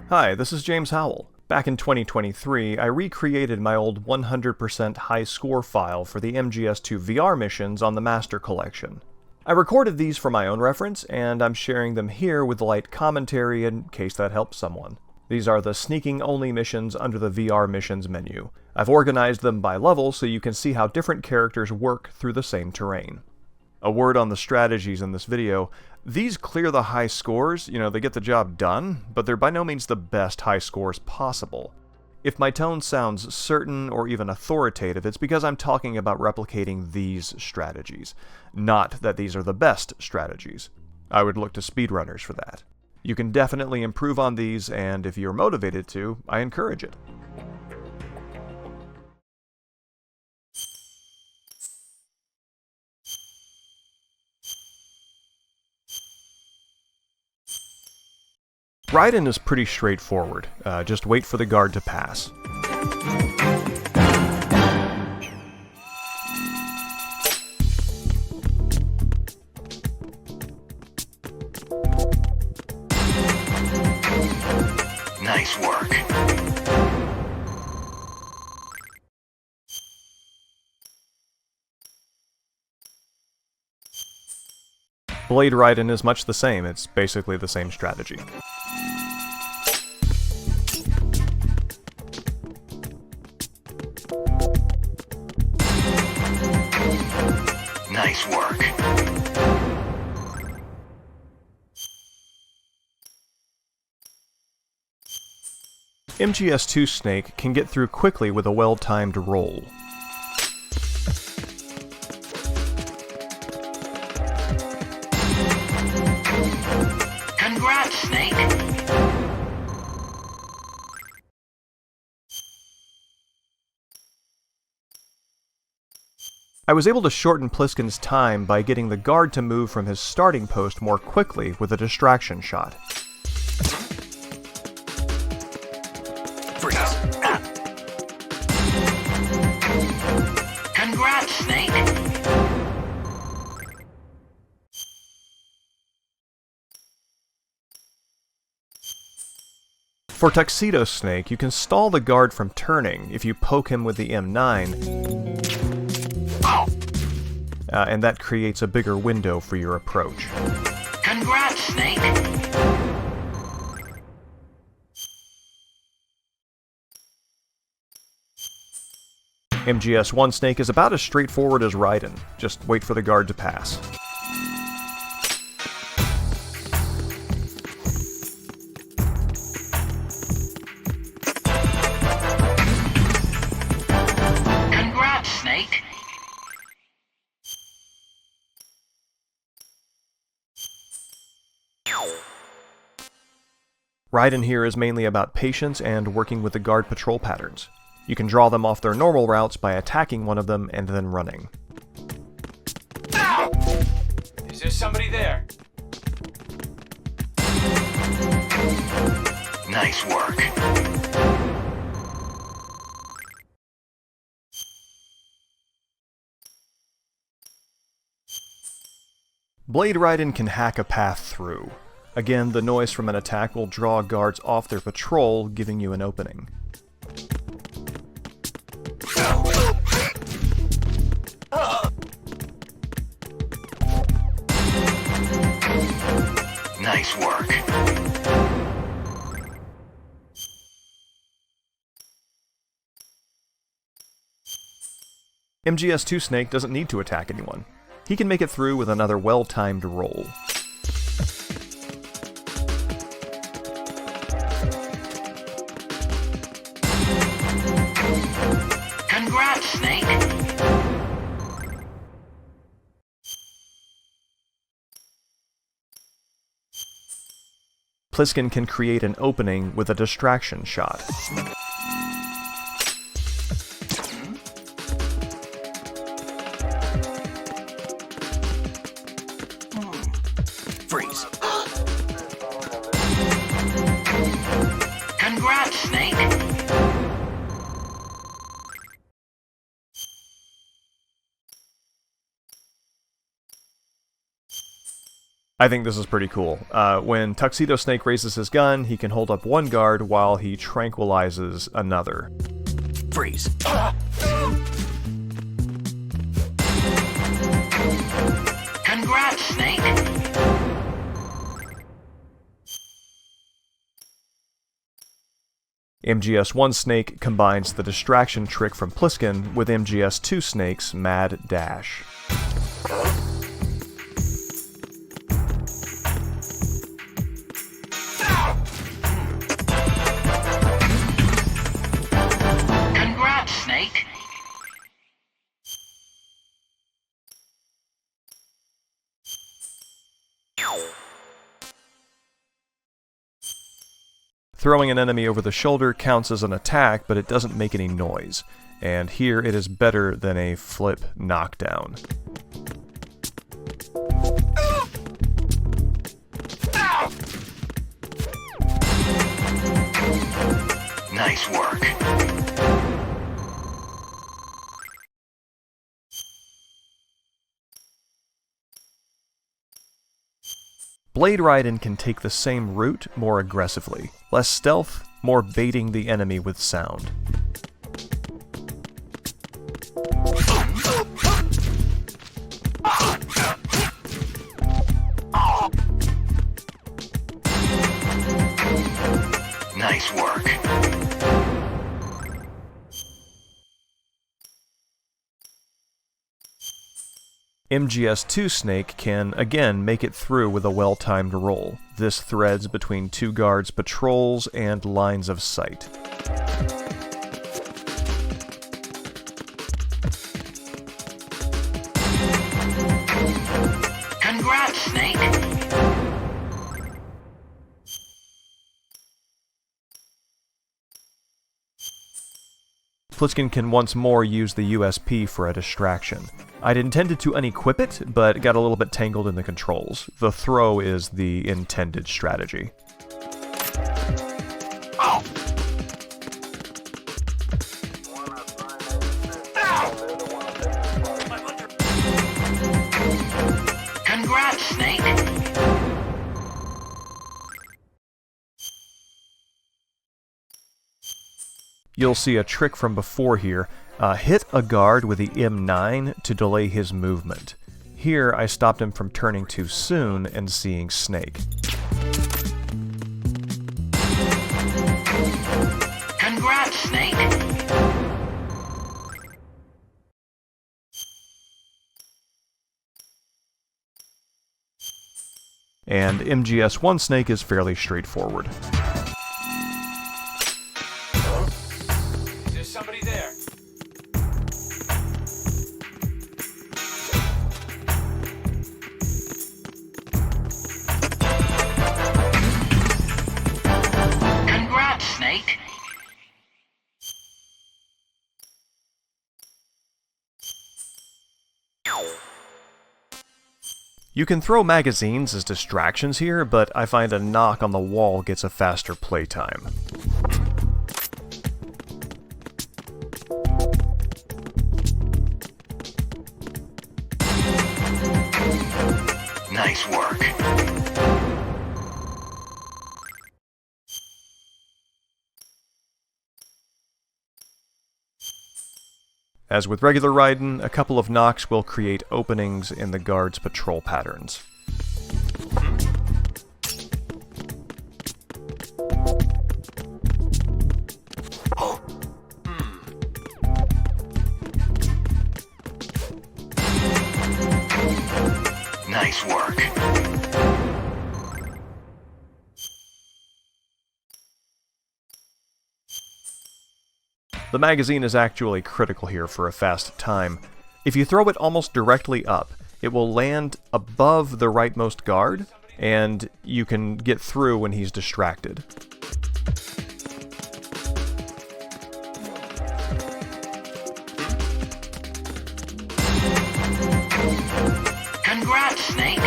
Hi, this is James Howell. Back in 2023, I recreated my old 100% high score file for the MGS2 VR missions on the Master Collection. I recorded these for my own reference, and I'm sharing them here with light commentary in case that helps someone. These are the sneaking-only missions under the VR Missions menu. I've organized them by level so you can see how different characters work through the same terrain. A word on the strategies in this video. These clear the high scores, they get the job done, but they're by no means the best high scores possible. If my tone sounds certain or even authoritative, it's because I'm talking about replicating these strategies, not that these are the best strategies. I would look to speedrunners for that. You can definitely improve on these, and if you're motivated to, I encourage it. Raiden is pretty straightforward. Just wait for the guard to pass. Nice work. Blade Raiden is much the same. It's basically the same strategy. Nice work. MGS2 Snake can get through quickly with a well-timed roll. Congrats, Snake. I was able to shorten Pliskin's time by getting the guard to move from his starting post more quickly with a distraction shot. Freeze. Congrats, Snake. For Tuxedo Snake, you can stall the guard from turning if you poke him with the M9, and that creates a bigger window for your approach. Congrats, Snake. MGS1 Snake is about as straightforward as Raiden. Just wait for the guard to pass. Congrats, Snake. Raiden here is mainly about patience and working with the guard patrol patterns. You can draw them off their normal routes by attacking one of them and then running. Ow! Is there somebody there? Nice work. Blade Raiden can hack a path through. Again, the noise from an attack will draw guards off their patrol, giving you an opening. Nice work. MGS2 Snake doesn't need to attack anyone. He can make it through with another well-timed roll. Congrats, Snake. Pliskin can create an opening with a distraction shot. Freeze. Congrats, Snake. I think this is pretty cool. When Tuxedo Snake raises his gun, he can hold up one guard while he tranquilizes another. Freeze. Congrats, Snake. MGS1 Snake combines the distraction trick from Pliskin with MGS2 Snake's mad dash. Congrats, Snake. Throwing an enemy over the shoulder counts as an attack, but it doesn't make any noise. And here it is better than a flip knockdown. Nice work. Blade Raiden can take the same route more aggressively. Less stealth, more baiting the enemy with sound. Nice work. MGS2 Snake can again make it through with a well-timed roll. This threads between two guards' patrols and lines of sight. Congrats, Snake. Pliskin can once more use the USP for a distraction. I'd intended to unequip it, but got a little bit tangled in the controls. The throw is the intended strategy. Oh. Congrats, Snake. You'll see a trick from before here. Hit a guard with the M9 to delay his movement. Here, I stopped him from turning too soon and seeing Snake. Congrats, Snake. And MGS1 Snake is fairly straightforward. Is there somebody there? Congrats, Snake. You can throw magazines as distractions here, but I find a knock on the wall gets a faster playtime. Nice work. As with regular Raiden, a couple of knocks will create openings in the guard's patrol patterns. Nice work. The magazine is actually critical here for a fast time. If you throw it almost directly up, it will land above the rightmost guard, and you can get through when he's distracted. Congrats, Snake.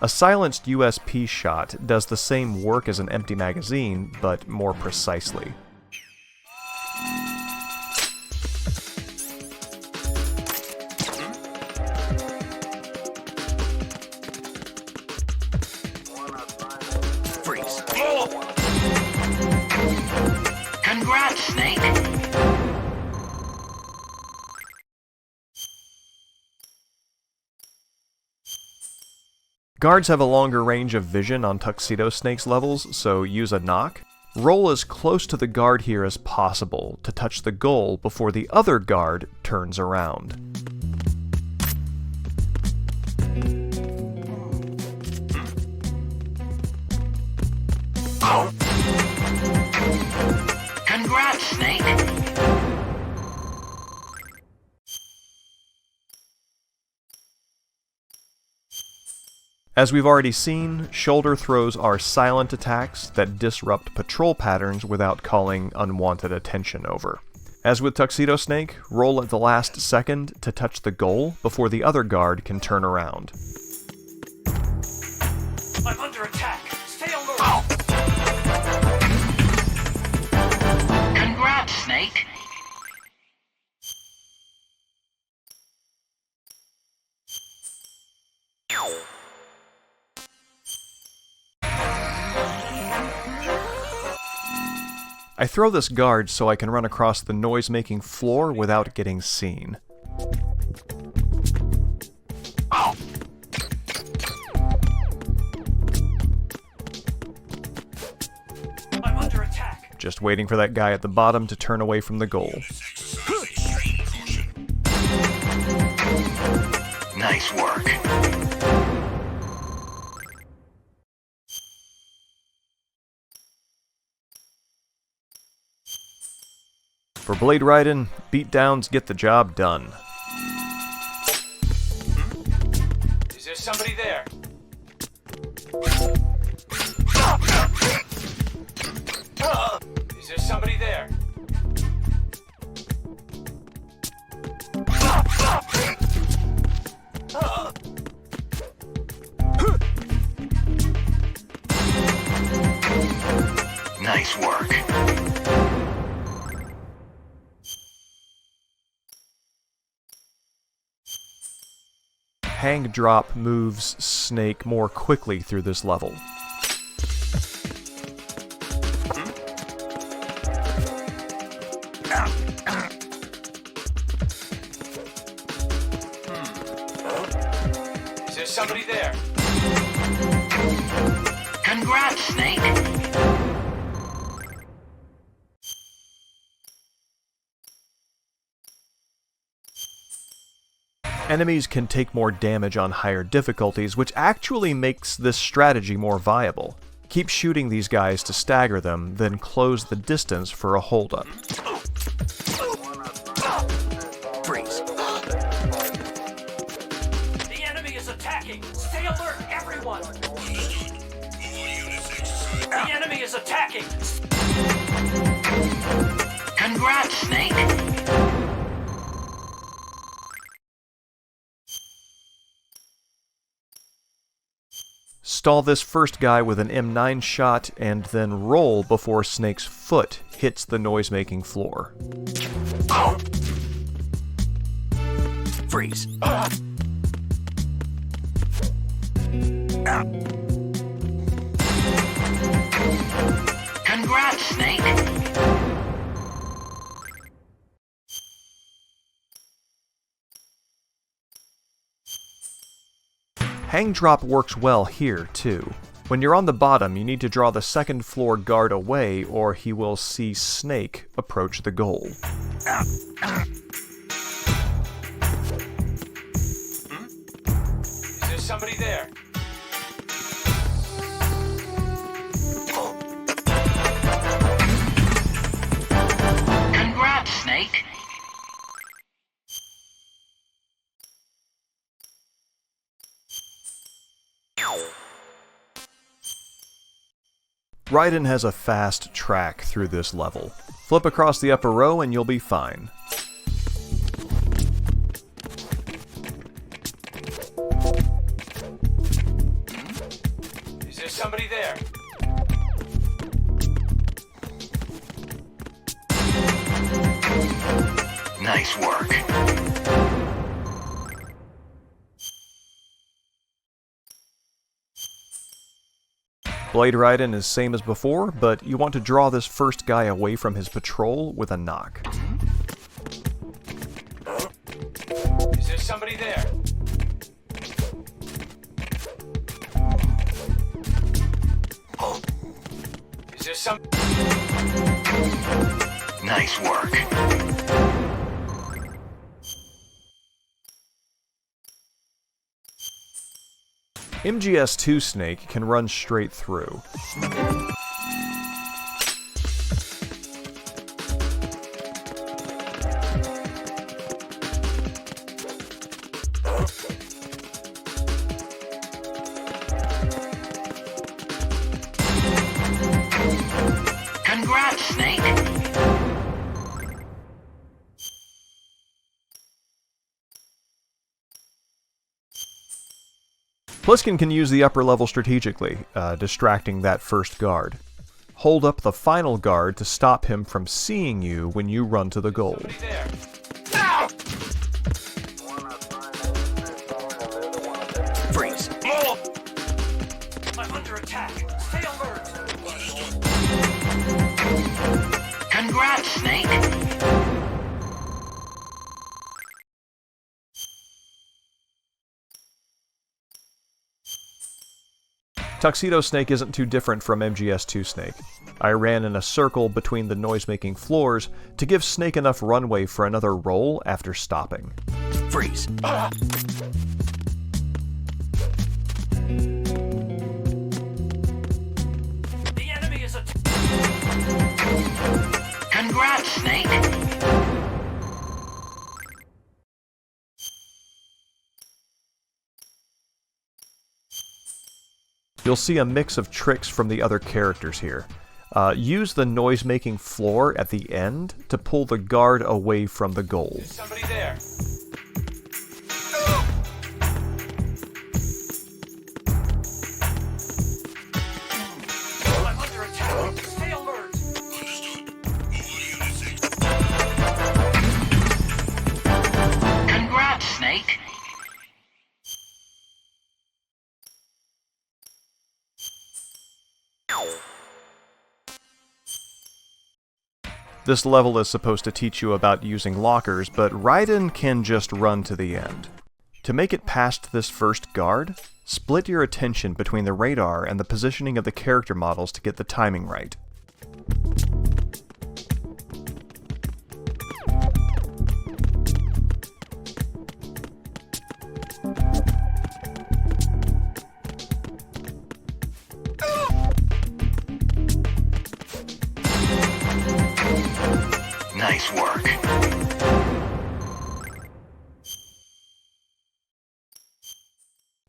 A silenced USP shot does the same work as an empty magazine, but more precisely. Congrats, Snake. Guards have a longer range of vision on Tuxedo Snake's levels, so use a knock. Roll as close to the guard here as possible to touch the goal before the other guard turns around. Congrats, Snake. As we've already seen, shoulder throws are silent attacks that disrupt patrol patterns without calling unwanted attention over. As with Tuxedo Snake, roll at the last second to touch the goal before the other guard can turn around. I'm under attack. Stay alert. Congrats, Snake. I throw this guard so I can run across the noise-making floor without getting seen. I'm under attack. Just waiting for that guy at the bottom to turn away from the goal. Nice work. For Blade Raiden, beatdowns get the job done. Is there somebody there? Is there somebody there? Nice work. Hang Drop moves Snake more quickly through this level. Is there somebody there? Congrats, Snake. Enemies can take more damage on higher difficulties, which actually makes this strategy more viable. Keep shooting these guys to stagger them, then close the distance for a holdup. Freeze. The enemy is attacking. Stay alert, everyone. The enemy is attacking. Congrats, Snake. Stall this first guy with an M9 shot, and then roll before Snake's foot hits the noise-making floor. Freeze. Congrats, Snake. Hang Drop works well here, too. When you're on the bottom, you need to draw the second floor guard away, or he will see Snake approach the goal. Is there somebody there? Congrats, Snake. Raiden has a fast track through this level. Flip across the upper row and you'll be fine. Is there somebody there? Nice work. Blade Raiden is same as before, but you want to draw this first guy away from his patrol with a knock. Is there somebody there? Is there some... Nice work. MGS2 Snake can run straight through. Congrats, Snake. Pliskin can use the upper level strategically, distracting that first guard. Hold up the final guard to stop him from seeing you when you run to the goal. Somebody there. Ow! Freeze. I'm under attack. Stay alert. Congrats, Snake. Tuxedo Snake isn't too different from MGS2 Snake. I ran in a circle between the noise-making floors to give Snake enough runway for another roll after stopping. Freeze. The enemy is attacking. Congrats, Snake. You'll see a mix of tricks from the other characters here. Use the noise-making floor at the end to pull the guard away from the goal. Is somebody there? I'm under attack. Stay alert. Congrats, Snake. This level is supposed to teach you about using lockers, but Raiden can just run to the end. To make it past this first guard, split your attention between the radar and the positioning of the character models to get the timing right. Nice work.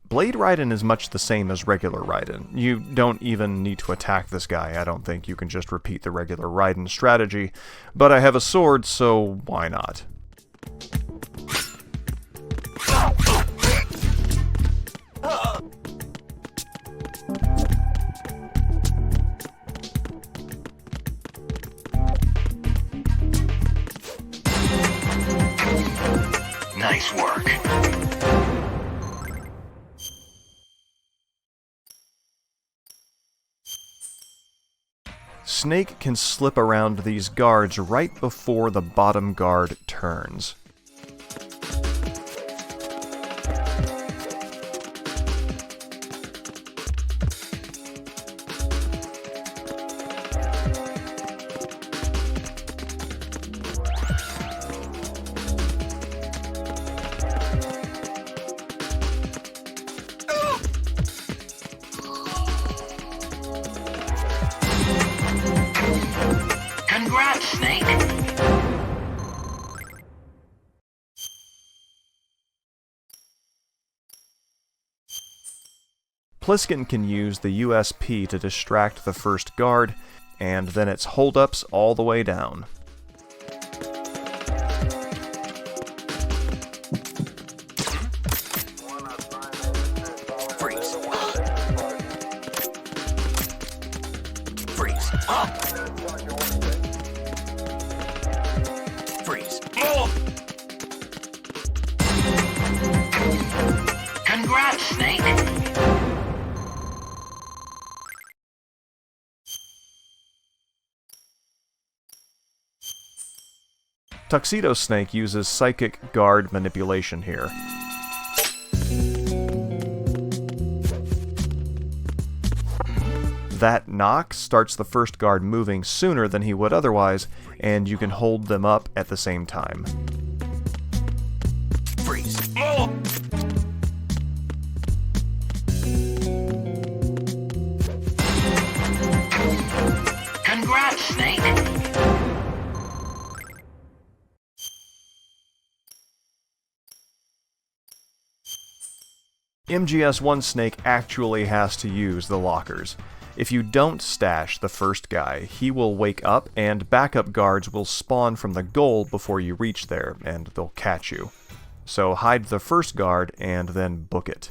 Blade Raiden is much the same as regular Raiden. You don't even need to attack this guy. I don't think you can just repeat the regular Raiden strategy, but I have a sword, so why not? Nice work. Snake can slip around these guards right before the bottom guard turns. Congrats, Snake. Pliskin can use the USP to distract the first guard, and then its holdups all the way down. Freeze. Freeze. Freeze. Congrats, Snake. Tuxedo Snake uses psychic guard manipulation here. That knock starts the first guard moving sooner than he would otherwise, and you can hold them up at the same time. Freeze. Congrats, Snake. MGS1 Snake actually has to use the lockers. If you don't stash the first guy, he will wake up and backup guards will spawn from the goal before you reach there, and they'll catch you. So hide the first guard and then book it.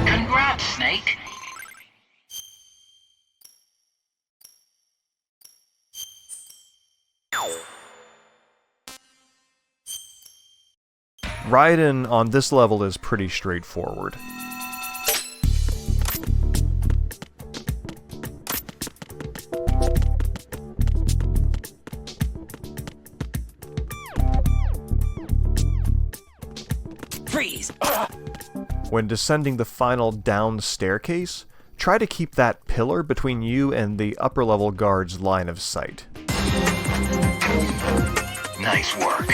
Congrats, Snake. Raiden on this level is pretty straightforward. Freeze. When descending the final down staircase, try to keep that pillar between you and the upper level guard's line of sight. Nice work.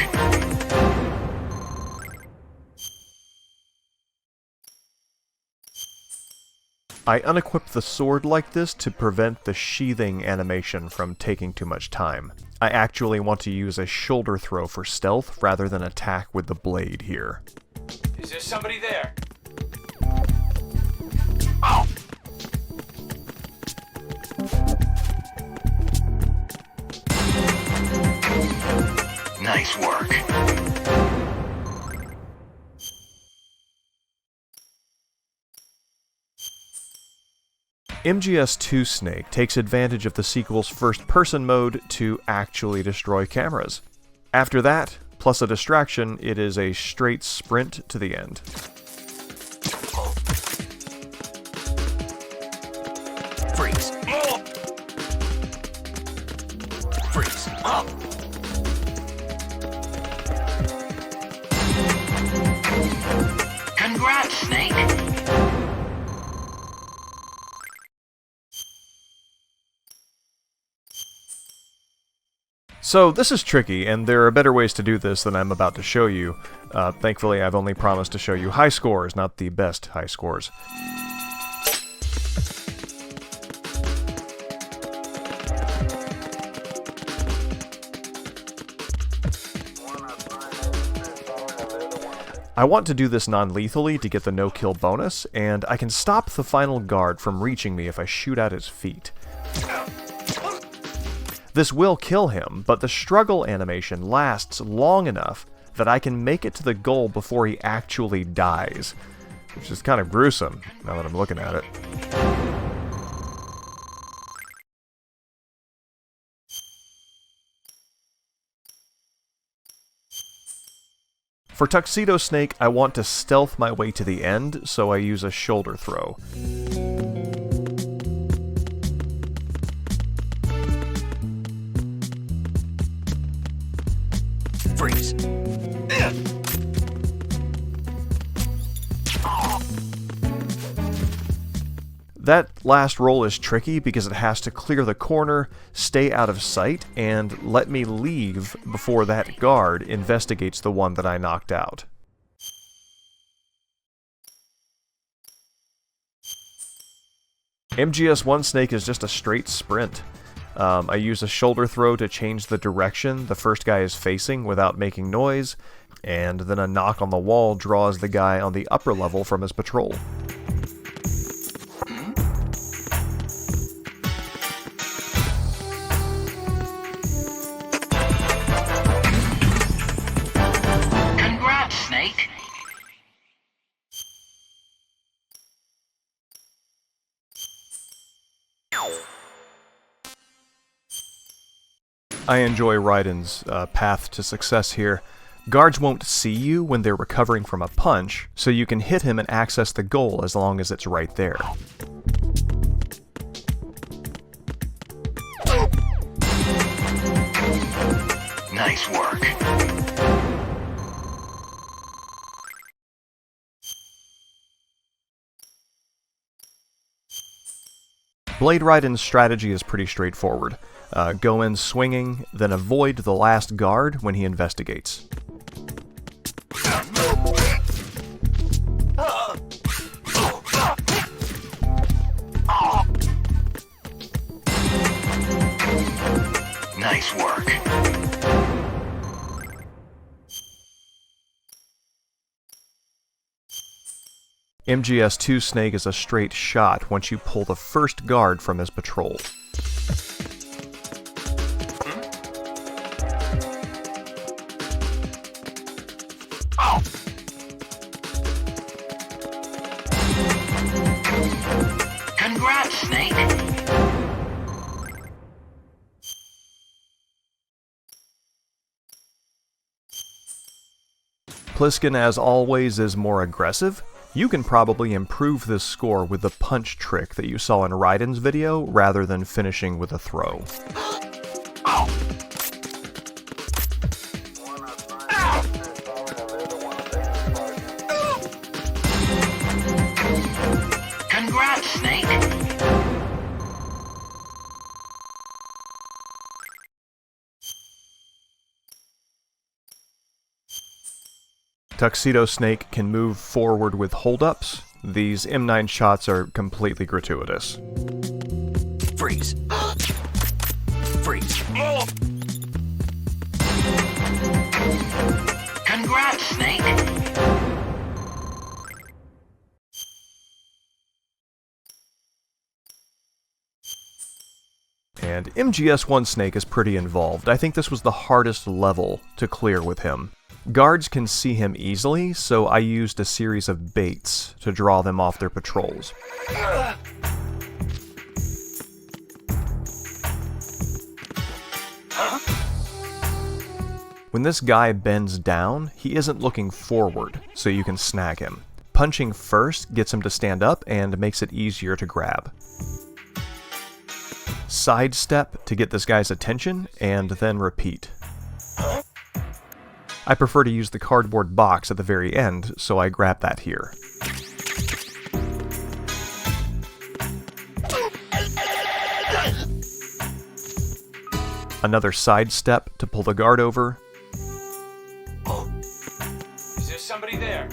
I unequip the sword like this to prevent the sheathing animation from taking too much time. I actually want to use a shoulder throw for stealth rather than attack with the blade here. Is there somebody there? Nice work. MGS2 Snake takes advantage of the sequel's first-person mode to actually destroy cameras. After that, plus a distraction, it is a straight sprint to the end. Freeze. Freeze. Up. Congrats, Snake. So this is tricky, and there are better ways to do this than I'm about to show you. Thankfully, I've only promised to show you high scores, not the best high scores. I want to do this non-lethally to get the no-kill bonus, and I can stop the final guard from reaching me if I shoot at his feet. This will kill him, but the struggle animation lasts long enough that I can make it to the goal before he actually dies, which is kind of gruesome, now that I'm looking at it. For Tuxedo Snake, I want to stealth my way to the end, so I use a shoulder throw. Freeze. That last roll is tricky because it has to clear the corner, stay out of sight, and let me leave before that guard investigates the one that I knocked out. MGS1 Snake is just a straight sprint. I use a shoulder throw to change the direction the first guy is facing without making noise, and then a knock on the wall draws the guy on the upper level from his patrol. Congrats, Snake. I enjoy Raiden's path to success here. Guards won't see you when they're recovering from a punch, so you can hit him and access the goal as long as it's right there. Nice work. Blade Raiden's strategy is pretty straightforward. Go in swinging, then avoid the last guard when he investigates. Nice work. MGS2 Snake is a straight shot once you pull the first guard from his patrol. Congrats, Snake. Pliskin, as always, is more aggressive. You can probably improve this score with the punch trick that you saw in Raiden's video, rather than finishing with a throw. Congrats, Snake. Tuxedo Snake can move forward with hold-ups. These M9 shots are completely gratuitous. Freeze. Freeze. Congrats, Snake. And MGS1 Snake is pretty involved. I think this was the hardest level to clear with him. Guards can see him easily, so I used a series of baits to draw them off their patrols. When this guy bends down, he isn't looking forward, so you can snag him. Punching first gets him to stand up and makes it easier to grab. Sidestep to get this guy's attention, and then repeat. I prefer to use the cardboard box at the very end, so I grab that here. Another sidestep to pull the guard over. Is there somebody there?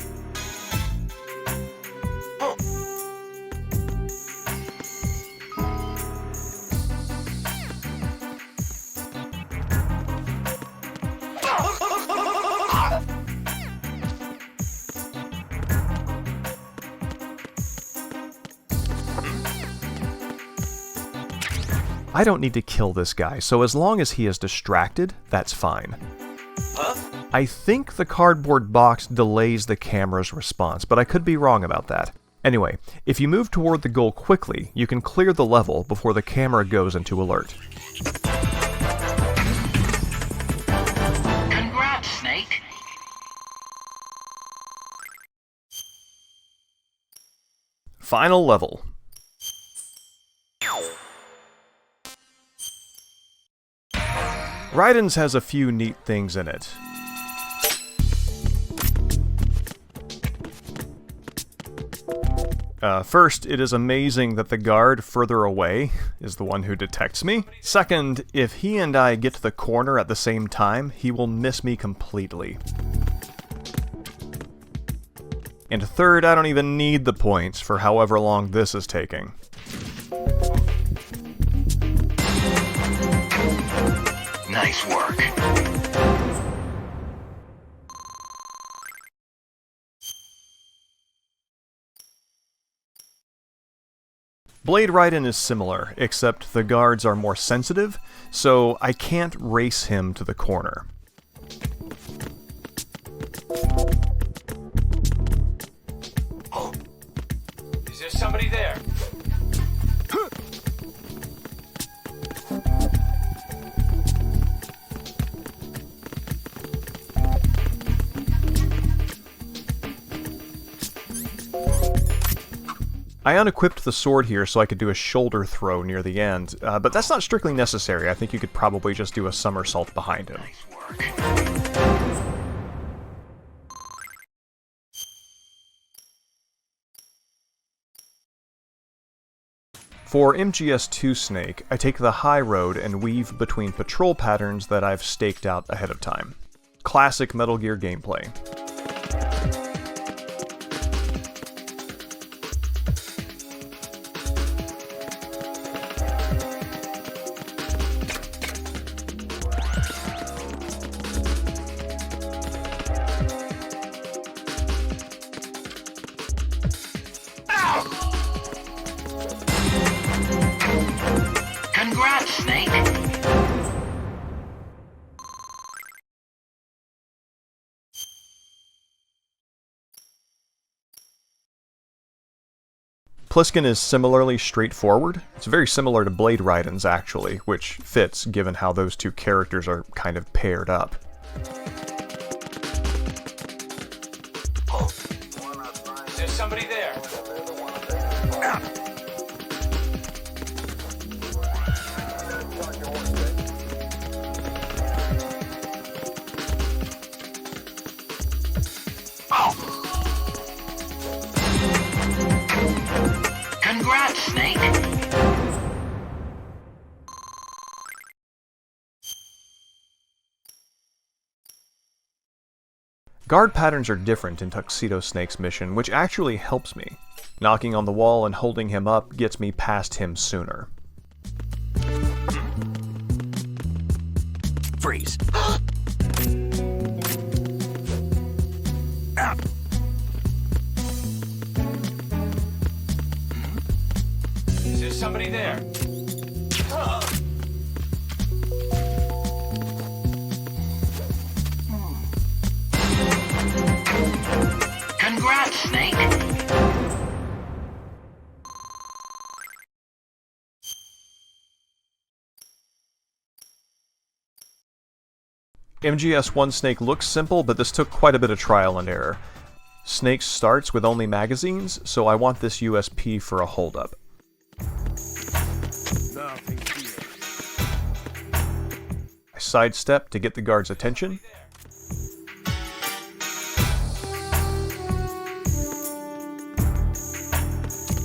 I don't need to kill this guy, so as long as he is distracted, that's fine. I think the cardboard box delays the camera's response, but I could be wrong about that. Anyway, if you move toward the goal quickly, you can clear the level before the camera goes into alert. Congrats, Snake. Final level. Raiden's has a few neat things in it. First, it is amazing that the guard further away is the one who detects me. Second, if he and I get to the corner at the same time, he will miss me completely. And third, I don't even need the points for however long this is taking. Nice work. Blade Raiden is similar, except the guards are more sensitive, so I can't race him to the corner. Is there somebody there? I unequipped the sword here so I could do a shoulder throw near the end, but that's not strictly necessary. I think you could probably just do a somersault behind him. For MGS2 Snake, I take the high road and weave between patrol patterns that I've staked out ahead of time. Classic Metal Gear gameplay. Congrats, Snake. Pliskin is similarly straightforward. It's very similar to Blade Raiden's, actually, which fits given how those two characters are kind of paired up. Is there somebody there? Congrats, Snake. Guard patterns are different in Tuxedo Snake's mission, which actually helps me. Knocking on the wall and holding him up gets me past him sooner. Freeze. Is there somebody there? Congrats, Snake. MGS1 Snake looks simple, but this took quite a bit of trial and error. Snake starts with only magazines, so I want this USP for a holdup. I sidestep to get the guard's attention.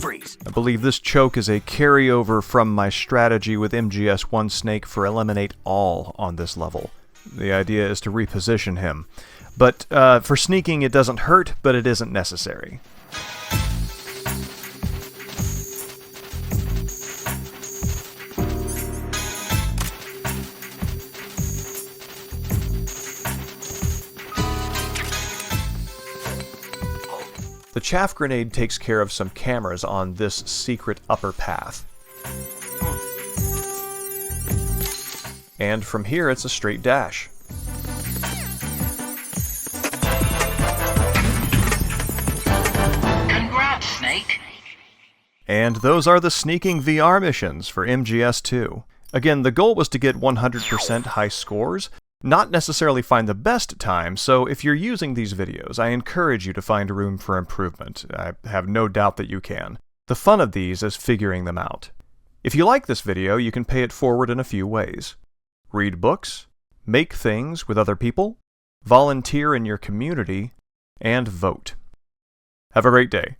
Freeze. I believe this choke is a carryover from my strategy with MGS1 Snake for Eliminate All on this level. The idea is to reposition him. But for sneaking it doesn't hurt, but it isn't necessary. The chaff grenade takes care of some cameras on this secret upper path. And from here it's a straight dash. Congrats, Snake. And those are the sneaking VR missions for MGS2. Again, the goal was to get 100% high scores, not necessarily find the best time, so if you're using these videos, I encourage you to find room for improvement. I have no doubt that you can. The fun of these is figuring them out. If you like this video, you can pay it forward in a few ways. Read books, make things with other people, volunteer in your community, and vote. Have a great day.